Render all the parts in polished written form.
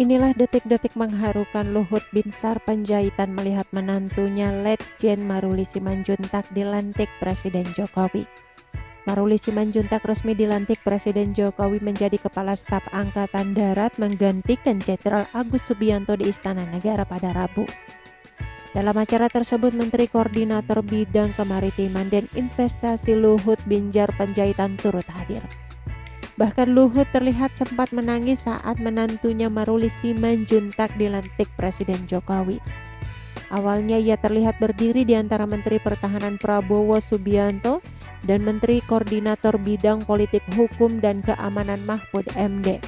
Inilah detik-detik mengharukan Luhut Binsar Panjaitan melihat menantunya Letjen Maruli Simanjuntak dilantik Presiden Jokowi. Maruli Simanjuntak resmi dilantik Presiden Jokowi menjadi Kepala Staf Angkatan Darat menggantikan Jenderal Agus Subianto di Istana Negara pada Rabu. Dalam acara tersebut, Menteri Koordinator Bidang Kemaritiman dan Investasi Luhut Binsar Panjaitan turut hadir. Bahkan Luhut terlihat sempat menangis saat menantunya Maruli Simanjuntak dilantik Presiden Jokowi. Awalnya ia terlihat berdiri di antara Menteri Pertahanan Prabowo Subianto dan Menteri Koordinator Bidang Politik Hukum dan Keamanan Mahfud MD.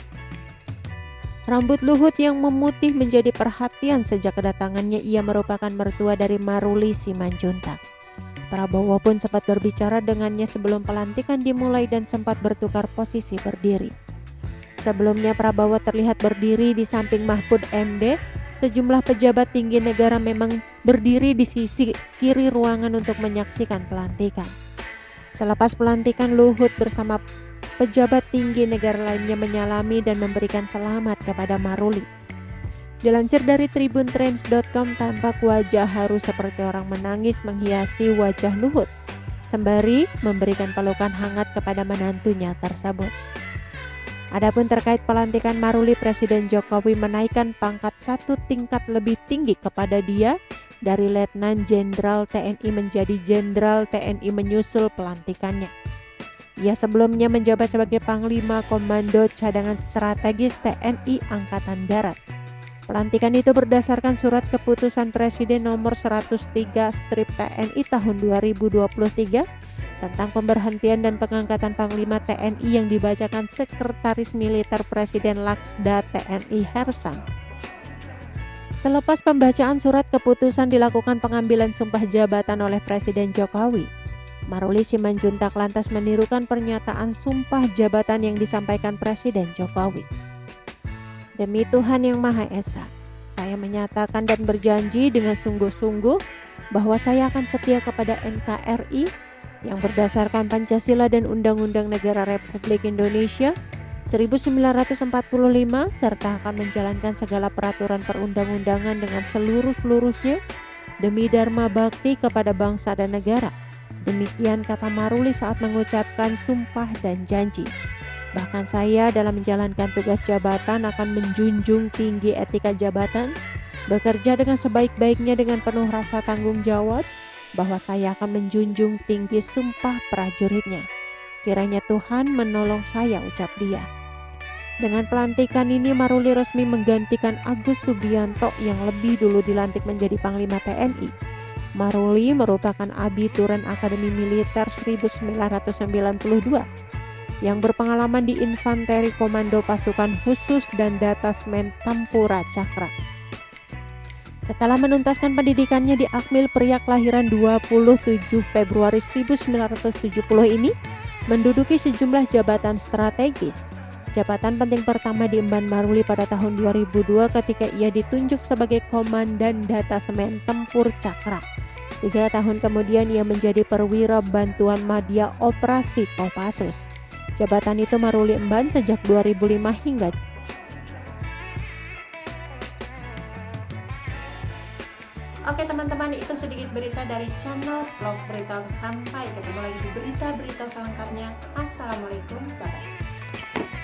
Rambut Luhut yang memutih menjadi perhatian sejak kedatangannya. Ia merupakan mertua dari Maruli Simanjuntak. Prabowo pun sempat berbicara dengannya sebelum pelantikan dimulai dan sempat bertukar posisi berdiri. Sebelumnya Prabowo terlihat berdiri di samping Mahfud MD. Sejumlah pejabat tinggi negara memang berdiri di sisi kiri ruangan untuk menyaksikan pelantikan. Selepas pelantikan, Luhut bersama pejabat tinggi negara lainnya menyalami dan memberikan selamat kepada Maruli. Dilansir dari tribuntrends.com, tampak wajah haru seperti orang menangis menghiasi wajah Luhut, sembari memberikan pelukan hangat kepada menantunya tersebut. Adapun terkait pelantikan Maruli, Presiden Jokowi menaikkan pangkat satu tingkat lebih tinggi kepada dia dari Letnan Jenderal TNI menjadi Jenderal TNI menyusul pelantikannya. Ia sebelumnya menjabat sebagai Panglima Komando Cadangan Strategis TNI Angkatan Darat. Pelantikan itu berdasarkan surat keputusan Presiden nomor 103/TNI tahun 2023 tentang pemberhentian dan pengangkatan Panglima TNI yang dibacakan Sekretaris Militer Presiden Laksda TNI Hersang. Selepas pembacaan surat keputusan dilakukan pengambilan sumpah jabatan oleh Presiden Jokowi. Maruli Simanjuntak lantas menirukan pernyataan sumpah jabatan yang disampaikan Presiden Jokowi. Demi Tuhan Yang Maha Esa, saya menyatakan dan berjanji dengan sungguh-sungguh bahwa saya akan setia kepada NKRI yang berdasarkan Pancasila dan Undang-Undang Negara Republik Indonesia 1945 serta akan menjalankan segala peraturan perundang-undangan dengan seluruh-seluruhnya demi dharma bakti kepada bangsa dan negara. Demikian kata Maruli saat mengucapkan sumpah dan janji. Bahkan saya dalam menjalankan tugas jabatan akan menjunjung tinggi etika jabatan, bekerja dengan sebaik-baiknya dengan penuh rasa tanggung jawab, bahwa saya akan menjunjung tinggi sumpah prajuritnya. Kiranya Tuhan menolong saya, ucap dia. Dengan pelantikan ini, Maruli resmi menggantikan Agus Subianto yang lebih dulu dilantik menjadi Panglima TNI. Maruli merupakan abituren Akademi Militer 1992 yang berpengalaman di Infanteri Komando Pasukan Khusus dan Detasmen Tempura Cakra. Setelah menuntaskan pendidikannya di Akmil, pria kelahiran 27 Februari 1970 ini menduduki sejumlah jabatan strategis. Jabatan penting pertama diemban Maruli pada tahun 2002 ketika ia ditunjuk sebagai Komandan Detasmen Tempur Cakra. 3 tahun kemudian ia menjadi perwira bantuan madya operasi Kopassus. Jabatan itu Maruli emban sejak 2005 hingga. Oke teman-teman, itu sedikit berita dari channel Vlog Berita. Sampai ketemu lagi di berita-berita selengkapnya. Assalamualaikum, bye-bye.